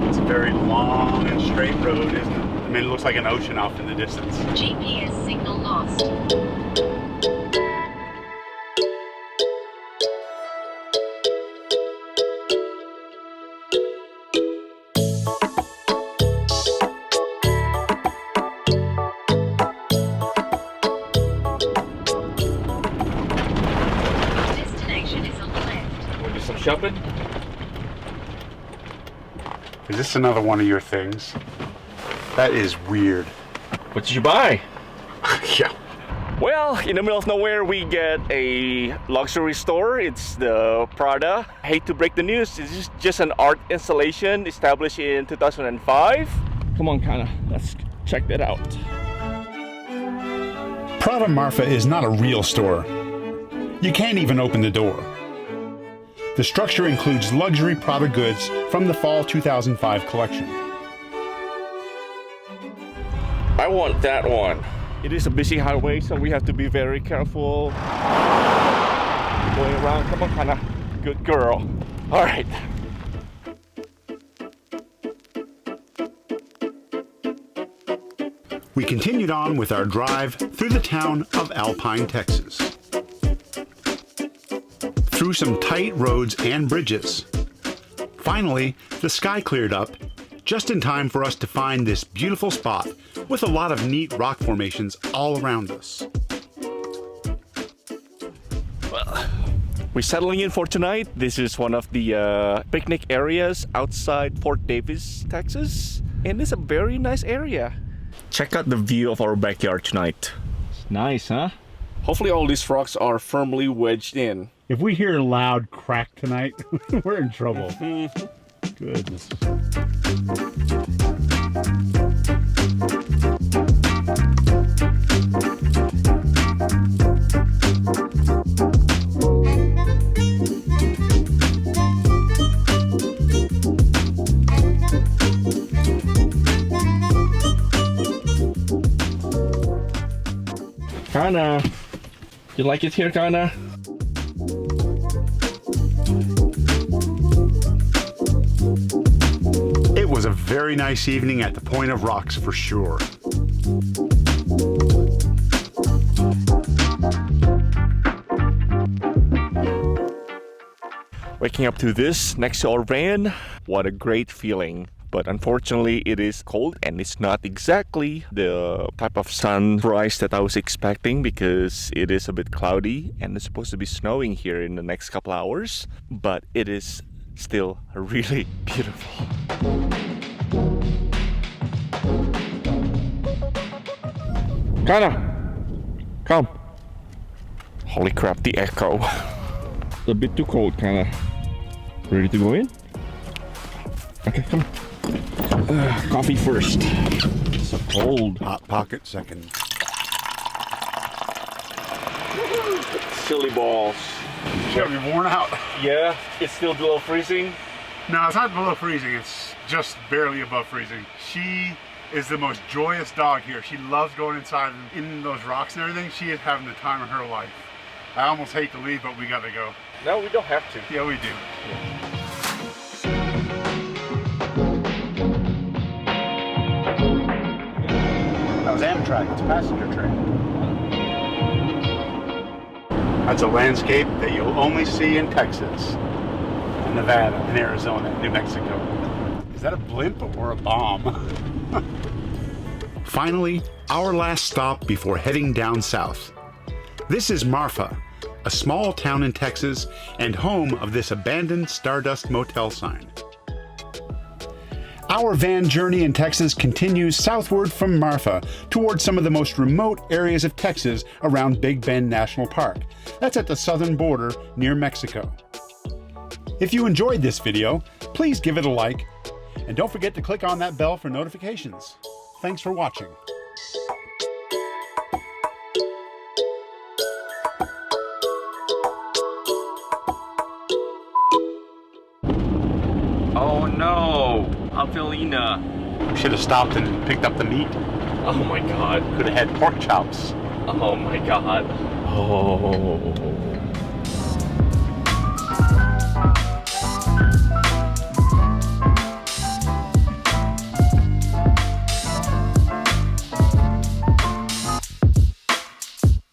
It's a very long and straight road, isn't it? I mean, it looks like an ocean off in the distance. GPS signal lost. Destination is on the left. We'll do some shopping. Is this another one of your things? That is weird. What did you buy? Yeah. Well, in the middle of nowhere, we get a luxury store. It's the Prada. I hate to break the news. This is just an art installation established in 2005. Come on, Kana. Let's check that out. Prada Marfa is not a real store. You can't even open the door. The structure includes luxury Prada goods from the fall 2005 collection. I want that one. It is a busy highway, so we have to be very careful going around. Come on, Kana. Good girl. All right. We continued on with our drive through the town of Alpine, Texas. Through some tight roads and bridges. Finally, the sky cleared up just in time for us to find this beautiful spot with a lot of neat rock formations all around us. Well, we're settling in for tonight. This is one of the picnic areas outside Fort Davis, Texas. And it's a very nice area. Check out the view of our backyard tonight. It's nice, huh? Hopefully all these rocks are firmly wedged in. If we hear a loud crack tonight, we're in trouble. Goodness. Kana, you like it here, Kana? It was a very nice evening at the Point of Rocks for sure. Waking up to this next to our van, what a great feeling. But unfortunately, it is cold and it's not exactly the type of sunrise that I was expecting because it is a bit cloudy and it's supposed to be snowing here in the next couple hours. But it is still really beautiful. Kana, come. Holy crap, the echo. A bit too cold, Kana. Ready to go in? Okay, come. Coffee first. It's so cold. Hot pocket second. Silly balls. She'll be worn out. Yeah, it's still below freezing. No, it's not below freezing. It's just barely above freezing. She is the most joyous dog here. She loves going inside and in those rocks and everything. She is having the time of her life. I almost hate to leave, but we gotta go. No, we don't have to. Yeah, we do. That was Amtrak. It's a passenger train. That's a landscape that you'll only see in Texas, in Nevada, in Arizona, New Mexico. Is that a blimp or a bomb? Finally, our last stop before heading down south. This is Marfa, a small town in Texas and home of this abandoned Stardust Motel sign. Our van journey in Texas continues southward from Marfa towards some of the most remote areas of Texas around Big Bend National Park. That's at the southern border near Mexico. If you enjoyed this video, please give it a like, and don't forget to click on that bell for notifications. Thanks for watching. Oh no, Avelina. We should have stopped and picked up the meat. Oh my god. Could have had pork chops. Oh my god. Oh.